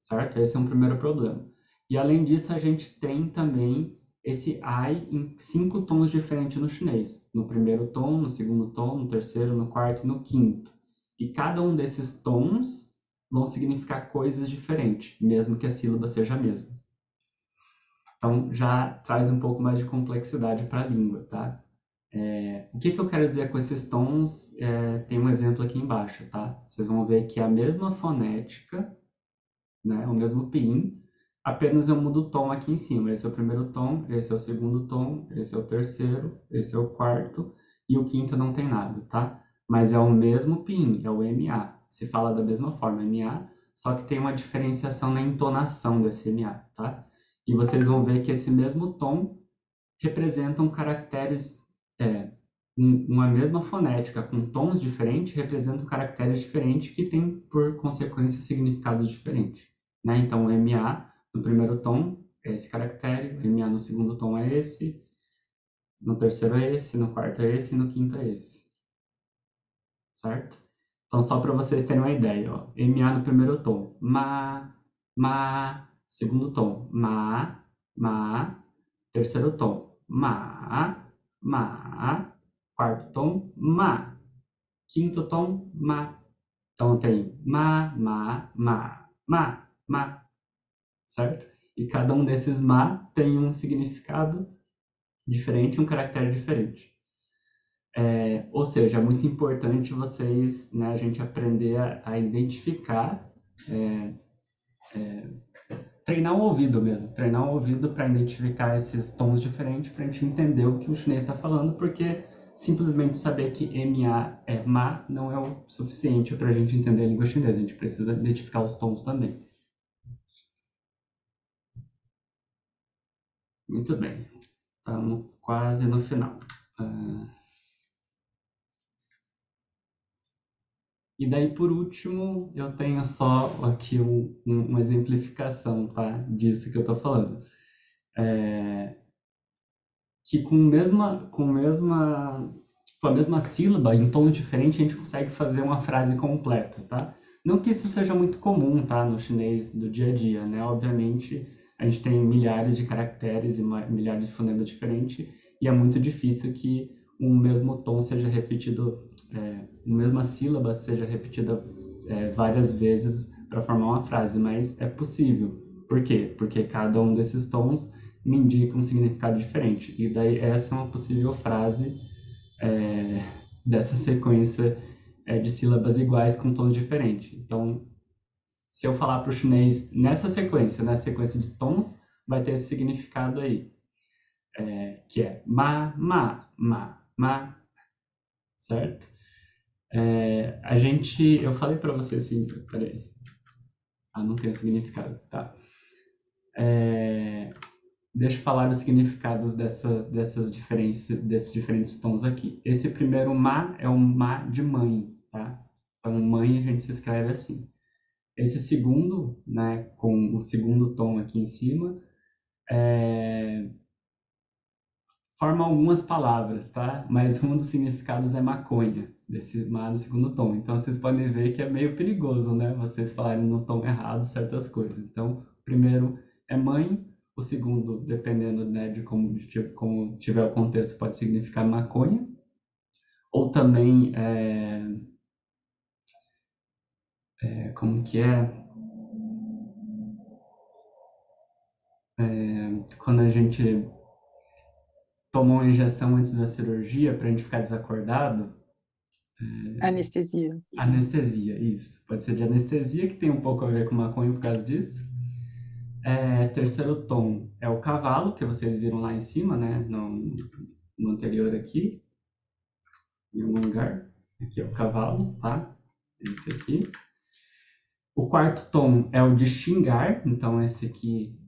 certo? Esse é um primeiro problema. E além disso, a gente tem também esse ai em 5 tons diferentes no chinês. No primeiro tom, no segundo tom, no terceiro, no quarto e no quinto. E cada um desses tons vão significar coisas diferentes, mesmo que a sílaba seja a mesma. Então, já traz um pouco mais de complexidade para a língua, tá? O que que eu quero dizer com esses tons? Tem um exemplo aqui embaixo, tá? Vocês vão ver que é a mesma fonética, né? O mesmo pinyin, apenas eu mudo o tom aqui em cima. Esse é o primeiro tom, esse é o segundo tom, esse é o terceiro, esse é o quarto e o quinto não tem nada, tá? Mas é o mesmo pinyin, é o MA. Se fala da mesma forma, MA, só que tem uma diferenciação na entonação desse MA, tá? E vocês vão ver que esse mesmo tom representam caracteres, uma mesma fonética com tons diferentes representam caracteres diferentes que têm, por consequência, significados diferentes, né? Então, o MA no primeiro tom é esse caractere, o MA no segundo tom é esse, no terceiro é esse, no quarto é esse e no quinto é esse, certo? Então, só para vocês terem uma ideia, ó, MA no primeiro tom, ma, segundo tom, ma, terceiro tom, ma, quarto tom, ma, quinto tom, ma. Então tem ma, certo? E cada um desses ma tem um significado diferente, um caractere diferente. Ou seja, é muito importante vocês, né, a gente aprender a identificar, treinar o ouvido mesmo, treinar o ouvido para identificar esses tons diferentes, para a gente entender o que o chinês está falando, porque simplesmente saber que MA é ma não é o suficiente para a gente entender a língua chinesa, a gente precisa identificar os tons também. Muito bem, estamos quase no final. E daí, por último, eu tenho só aqui uma exemplificação, tá, disso que eu estou falando. Que com a mesma sílaba, em tom diferente, a gente consegue fazer uma frase completa, tá? Não que isso seja muito comum, tá, no chinês do dia a dia, né? Obviamente, a gente tem milhares de caracteres e milhares de fonemas diferentes, e é muito difícil que um mesmo tom seja repetido, a mesma sílaba seja repetida várias vezes para formar uma frase, mas é possível. Por quê? Porque cada um desses tons me indica um significado diferente. E daí essa é uma possível frase dessa sequência de sílabas iguais com tons diferentes. Então, se eu falar para o chinês nessa sequência de tons, vai ter esse significado aí, que é ma, certo? Eu falei para você assim, peraí, não tem significado, tá? Deixa eu falar os significados dessas diferenças, desses diferentes tons aqui. Esse primeiro ma é um ma de mãe, tá? Então, mãe a gente se escreve assim. Esse segundo, né, com o segundo tom aqui em cima, forma algumas palavras, tá? Mas um dos significados é maconha, desse ma do segundo tom. Então, vocês podem ver que é meio perigoso, né? Vocês falarem no tom errado certas coisas. Então, o primeiro é mãe, o segundo, dependendo, né, como tiver o contexto, pode significar maconha. Ou também, como que é? quando a gente toma uma injeção antes da cirurgia pra gente ficar desacordado, Anestesia. anestesia, isso. Pode ser de anestesia, que tem um pouco a ver com maconha por causa disso. Terceiro tom é o cavalo, que vocês viram lá em cima, né? No anterior aqui, em algum lugar. Aqui é o cavalo, tá? Esse aqui. O quarto tom é o de xingar, então esse aqui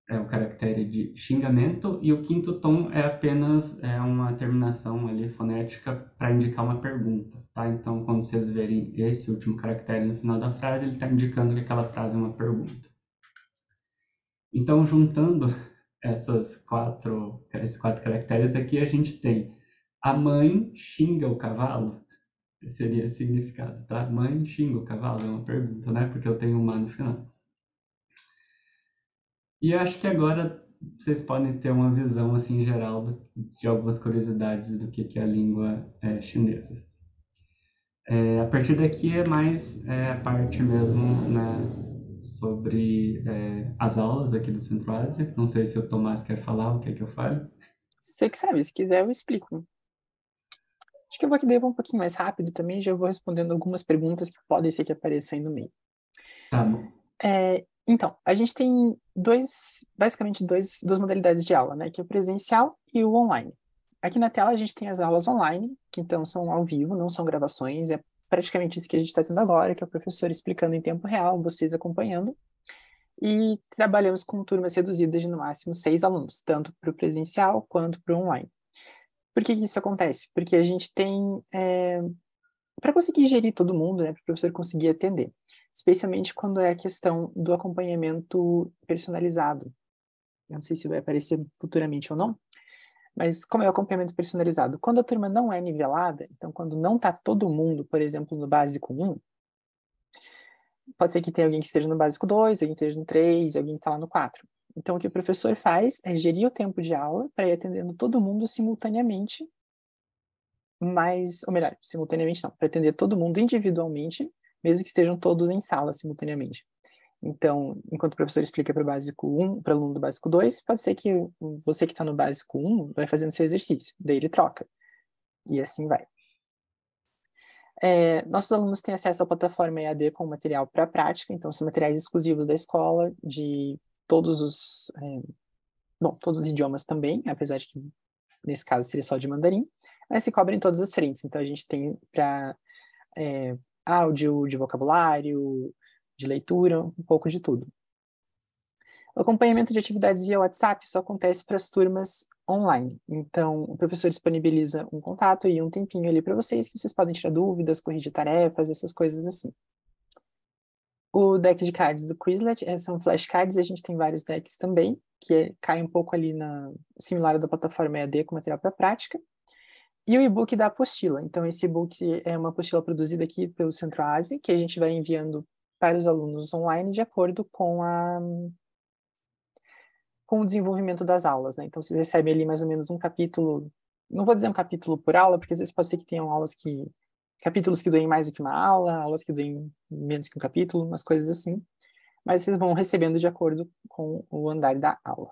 é o caractere de xingamento. E o quinto tom é apenas uma terminação ali fonética para indicar uma pergunta, tá? Então, quando vocês verem esse último caractere no final da frase, ele está indicando que aquela frase é uma pergunta. Então, juntando esses quatro caracteres aqui, a gente tem a mãe xinga o cavalo. Esse seria esse significado, tá? Mãe xinga o cavalo, é uma pergunta, né? Porque eu tenho um má no final. E acho que agora vocês podem ter uma visão, assim, geral de algumas curiosidades do que é a língua chinesa. A partir daqui é mais a parte mesmo, né, sobre as aulas aqui do Centro-Ásia. Não sei se o Tomás quer falar, o que é que eu falo. Você que sabe, se quiser eu explico. Acho que eu vou aqui daí um pouquinho mais rápido também, já vou respondendo algumas perguntas que podem ser que apareçam aí no meio. Tá bom. Então, a gente tem basicamente duas modalidades de aula, né? Que é o presencial e o online. Aqui na tela a gente tem as aulas online, que então são ao vivo, não são gravações, é praticamente isso que a gente está tendo agora, que é o professor explicando em tempo real, vocês acompanhando. E trabalhamos com turmas reduzidas de no máximo 6 alunos, tanto para o presencial quanto para o online. Por que isso acontece? Porque a gente tem, para conseguir gerir todo mundo, né, para o professor conseguir atender, especialmente quando é a questão do acompanhamento personalizado. Eu não sei se vai aparecer futuramente ou não, mas como é o acompanhamento personalizado? Quando a turma não é nivelada, então quando não está todo mundo, por exemplo, no básico 1, pode ser que tenha alguém que esteja no básico 2, alguém que esteja no 3, alguém que está lá no 4. Então, o que o professor faz é gerir o tempo de aula para ir atendendo todo mundo simultaneamente, ou melhor, simultaneamente não, para atender todo mundo individualmente, mesmo que estejam todos em sala simultaneamente. Então, enquanto o professor explica para o básico 1, para o aluno do básico 2, pode ser que você que está no básico 1 vai fazendo seu exercício, daí ele troca. E assim vai. Nossos alunos têm acesso à plataforma EAD com material para prática, então são materiais exclusivos da escola, de todos os idiomas também, apesar de que nesse caso seria só de mandarim, mas se cobrem todas as frentes. Então a gente tem para áudio, de vocabulário, de leitura, um pouco de tudo. O acompanhamento de atividades via WhatsApp só acontece para as turmas online. Então, o professor disponibiliza um contato e um tempinho ali para vocês, que vocês podem tirar dúvidas, corrigir tarefas, essas coisas assim. O deck de cards do Quizlet são flashcards, a gente tem vários decks também, que cai um pouco ali similar da plataforma EAD com material para prática. E o e-book da apostila. Então, esse e-book é uma apostila produzida aqui pelo Centro-Ásia, que a gente vai enviando para os alunos online de acordo com o desenvolvimento das aulas, né? Então, vocês recebem ali mais ou menos um capítulo, não vou dizer um capítulo por aula, porque às vezes pode ser que tenham capítulos que doem mais do que uma aula, aulas que doem menos que um capítulo, umas coisas assim. Mas vocês vão recebendo de acordo com o andar da aula.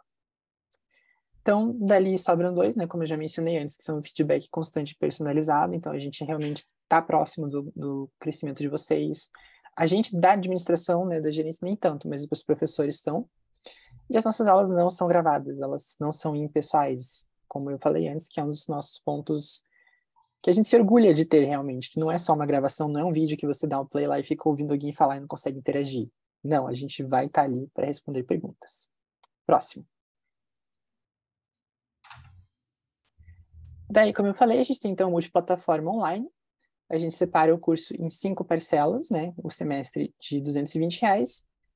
Então, dali sobram dois, né? Como eu já mencionei antes, que são um feedback constante e personalizado. Então, a gente realmente está próximo do crescimento de vocês. A gente da administração, né, da gerência, nem tanto, mas os professores estão. E as nossas aulas não são gravadas, elas não são impessoais, como eu falei antes, que é um dos nossos pontos que a gente se orgulha de ter realmente, que não é só uma gravação, não é um vídeo que você dá um play lá e fica ouvindo alguém falar e não consegue interagir. Não, a gente vai estar ali para responder perguntas. Próximo. Daí, como eu falei, a gente tem então multiplataforma online. A gente separa o curso em 5 parcelas, né? O semestre de R$ 220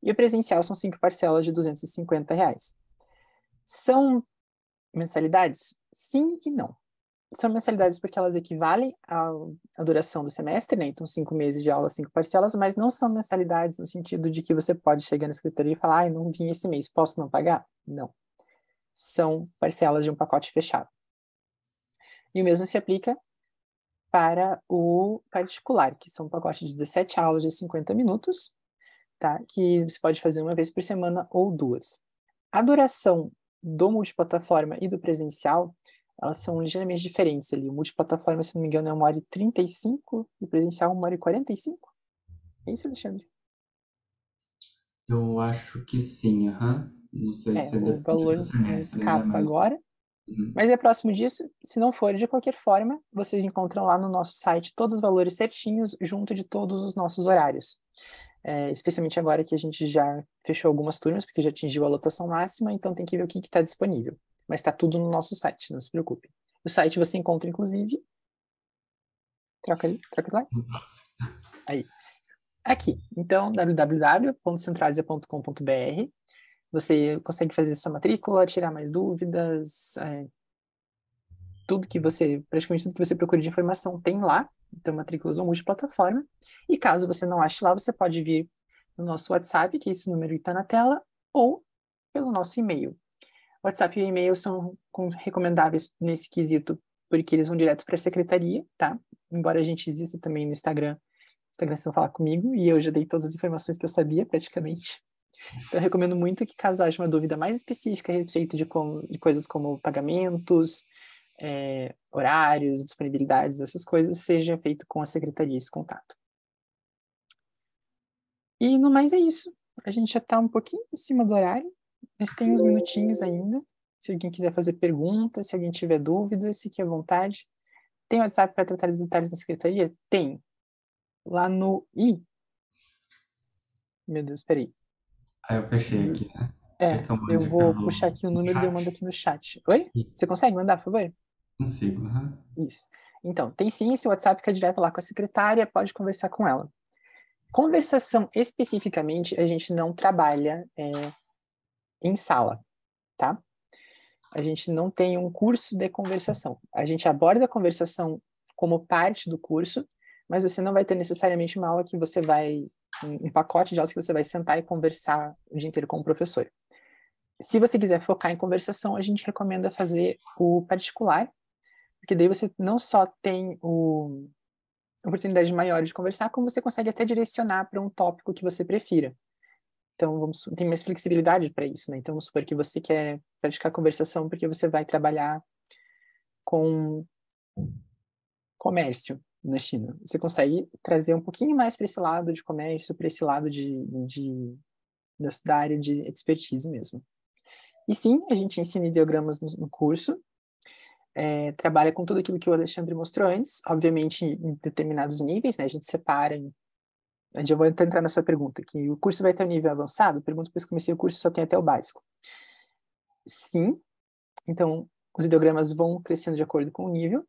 e o presencial são 5 parcelas de R$ 250. São mensalidades? Sim e não. São mensalidades porque elas equivalem à duração do semestre, né? Então, 5 meses de aula, 5 parcelas, mas não são mensalidades no sentido de que você pode chegar na secretaria e falar, não vim esse mês, posso não pagar? Não. São parcelas de um pacote fechado. E o mesmo se aplica para o particular, que são um pacote de 17 aulas de 50 minutos, tá? Que você pode fazer uma vez por semana ou 2. A duração do multiplataforma e do presencial, elas são ligeiramente diferentes ali. O multiplataforma, se não me engano, é 1h35 e o presencial 1h45. É isso, Alexandre? Eu acho que sim, aham. Não sei se O depende valor do me semestre, né? escapa Mas. agora, Uhum. mas é próximo disso. Se não for, de qualquer forma, vocês encontram lá no nosso site todos os valores certinhos, junto de todos os nossos horários. Especialmente agora que a gente já fechou algumas turmas, porque já atingiu a lotação máxima, então tem que ver o que está disponível. Mas está tudo no nosso site, não se preocupe. O site você encontra, inclusive. Troca ali, troca slides. Aí. Aqui. Então, www.centrasia.com.br. Você consegue fazer sua matrícula, tirar mais dúvidas, praticamente tudo que você procura de informação tem lá. Então, matrículas ou multiplataforma. E caso você não ache lá, você pode vir no nosso WhatsApp, que esse número está na tela, ou pelo nosso e-mail. O WhatsApp e o e-mail são recomendáveis nesse quesito, porque eles vão direto para a secretaria, tá? Embora a gente exista também no Instagram. Instagram vocês vão falar comigo, e eu já dei todas as informações que eu sabia, praticamente. Então, eu recomendo muito que, caso haja uma dúvida mais específica a respeito de coisas como pagamentos, horários, disponibilidades, essas coisas, seja feito com a secretaria esse contato. E no mais é isso. A gente já está um pouquinho em cima do horário, mas tem uns minutinhos ainda. Se alguém quiser fazer perguntas, se alguém tiver dúvidas, fique à vontade. Tem WhatsApp para tratar os detalhes da secretaria? Tem. Lá no... Ih, meu Deus, peraí. Aí eu fechei aqui, né? Quer que eu Eu mande vou puxar aqui o no número e eu chat? mando aqui no chat. Oi? Você Isso. consegue mandar, por favor? Consigo, aham. Isso. Então, tem sim esse WhatsApp que é direto lá com a secretária, pode conversar com ela. Conversação especificamente, a gente não trabalha em sala, tá? A gente não tem um curso de conversação. A gente aborda a conversação como parte do curso, mas você não vai ter necessariamente uma aula que você vai, um pacote de aulas que você vai sentar e conversar o dia inteiro com o professor. Se você quiser focar em conversação, a gente recomenda fazer o particular, porque daí você não só tem oportunidade maior de conversar, como você consegue até direcionar para um tópico que você prefira. Então, tem mais flexibilidade para isso, né? Então, vamos supor que você quer praticar conversação porque você vai trabalhar com comércio na China. Você consegue trazer um pouquinho mais para esse lado de comércio, para esse lado da área de expertise mesmo. E sim, a gente ensina ideogramas no curso, trabalha com tudo aquilo que o Alexandre mostrou antes, obviamente em determinados níveis, né? A gente separa eu vou tentar na sua pergunta, que o curso vai ter um nível avançado? Pergunto, depois que comecei o curso, só tem até o básico. Sim, então os ideogramas vão crescendo de acordo com o nível.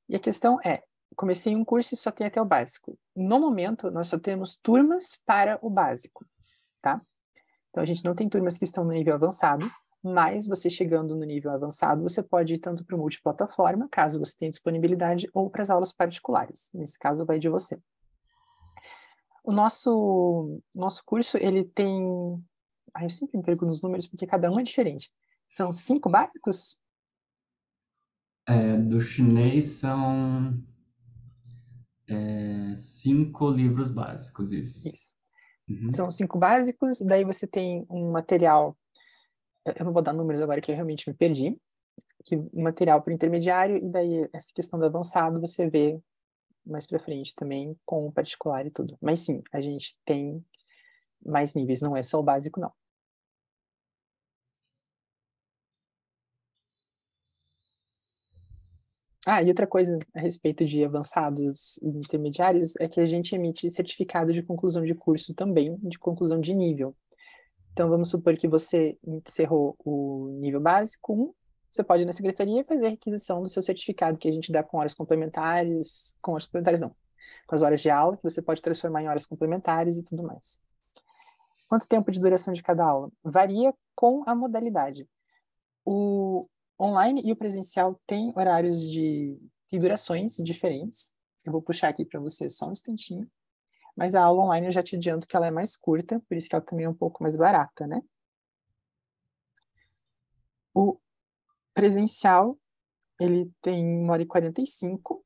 E a questão é, comecei um curso e só tem até o básico. No momento, nós só temos turmas para o básico, tá? Então a gente não tem turmas que estão no nível avançado, mas você chegando no nível avançado, você pode ir tanto para o multiplataforma, caso você tenha disponibilidade, ou para as aulas particulares. Nesse caso, vai de você. O nosso curso, ele tem... eu sempre me pergunto nos números, porque cada um é diferente. São 5 básicos? Do chinês são 5 livros básicos, isso. Isso. Uhum. São 5 básicos, daí você tem um material... Eu não vou dar números agora, que eu realmente me perdi. Que um material para intermediário, e daí essa questão do avançado você vê mais para frente também, com o particular e tudo. Mas sim, a gente tem mais níveis, não é só o básico, não. E outra coisa a respeito de avançados e intermediários é que a gente emite certificado de conclusão de curso também, de conclusão de nível. Então, vamos supor que você encerrou o nível básico 1, você pode ir na secretaria fazer a requisição do seu certificado, que a gente dá com horas complementares não, com as horas de aula, que você pode transformar em horas complementares e tudo mais. Quanto tempo de duração de cada aula? Varia com a modalidade. O online e o presencial têm horários e durações diferentes. Eu vou puxar aqui para você só um instantinho. Mas a aula online eu já te adianto que ela é mais curta, por isso que ela também é um pouco mais barata, né? O presencial, ele tem 1h45,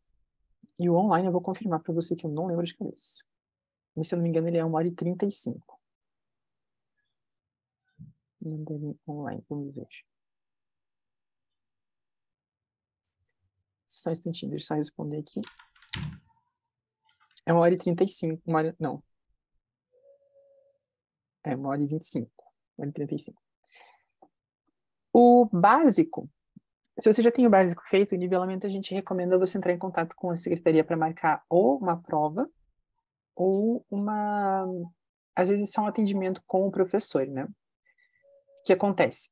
e o online eu vou confirmar para você que eu não lembro de cabeça. Mas, se eu não me engano, ele é 1h35. Mandarim online, vamos ver. Só um instantinho, deixa eu só responder aqui. É 1h35, não. É 1h25, 1h35. O básico, se você já tem o básico feito, o nivelamento a gente recomenda você entrar em contato com a secretaria para marcar ou uma prova ou às vezes só um atendimento com o professor, né? O que acontece?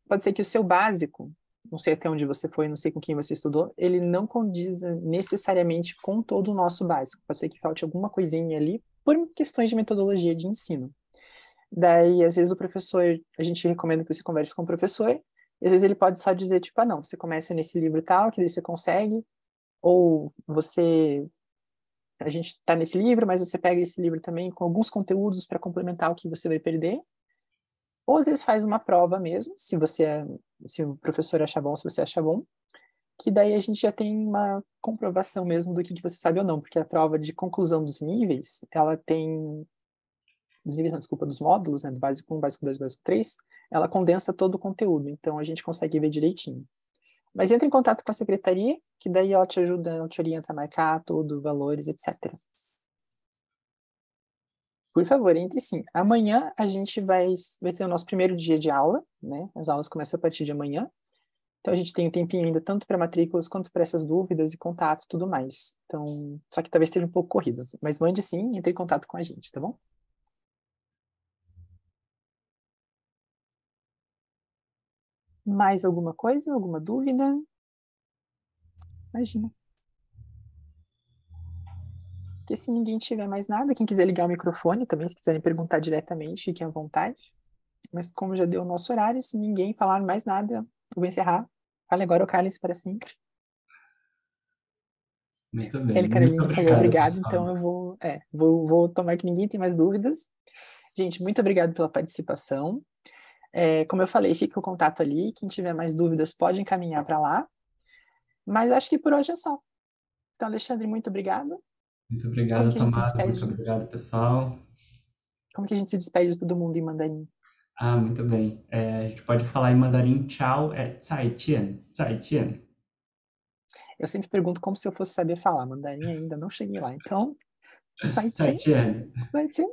Pode ser que o seu básico, não sei até onde você foi, não sei com quem você estudou, ele não condiza necessariamente com todo o nosso básico. Pode ser que falte alguma coisinha ali por questões de metodologia de ensino. Daí, às vezes, a gente recomenda que você converse com o professor, e às vezes ele pode só dizer, tipo, não, você começa nesse livro tal, que daí você consegue, ou a gente está nesse livro, mas você pega esse livro também com alguns conteúdos para complementar o que você vai perder, ou às vezes faz uma prova mesmo, se o professor achar bom, se você achar bom, que daí a gente já tem uma comprovação mesmo do que você sabe ou não, porque a prova de conclusão dos níveis, ela tem dos níveis, não, desculpa, dos módulos, né, do básico 1, básico 2, básico 3, ela condensa todo o conteúdo, então a gente consegue ver direitinho. Mas entre em contato com a secretaria, que daí ela te ajuda, ela te orienta a marcar tudo, valores, etc. Por favor, entre sim. Amanhã a gente vai ter o nosso primeiro dia de aula, né? As aulas começam a partir de amanhã. Então a gente tem um tempinho ainda tanto para matrículas quanto para essas dúvidas e contato e tudo mais. Então, só que talvez esteja um pouco corrido. Mas mande sim, entre em contato com a gente, tá bom? Mais alguma coisa? Alguma dúvida? Imagina. Porque se ninguém tiver mais nada, quem quiser ligar o microfone também, se quiserem perguntar diretamente, fiquem à vontade. Mas como já deu o nosso horário, se ninguém falar mais nada, eu vou encerrar. Fale agora ou cale-se para sempre. Muito Kelly bem. Muito Caroline falou obrigado, obrigado, então pessoal. eu vou tomar que ninguém tem mais dúvidas. Gente, muito obrigado pela participação. Como eu falei, fica o contato ali. Quem tiver mais dúvidas pode encaminhar para lá. Mas acho que por hoje é só. Então, Alexandre, muito obrigado. Muito Como obrigado, que a gente se Tamara. despede? Muito obrigado, pessoal. Como que a gente se despede de todo mundo em mandarim? Ah, muito bem. A gente pode falar em mandarim tchau, é zai jian, zai jian. Eu sempre pergunto como se eu fosse saber falar mandarim, ainda não cheguei lá. Então, Zai zaitin, jian. zaitin.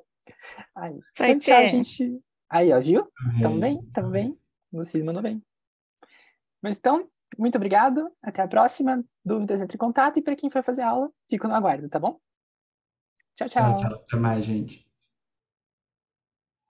Aí. Então, tchau, 再见。gente. Aí, ó, viu? Ok. Também. Você mandou bem. Mas então, muito obrigado. Até a próxima. Dúvidas, entre em contato. E para quem for fazer aula, fico no aguardo, tá bom? Tchau, Tchau, tchau. tchau. Até mais, gente.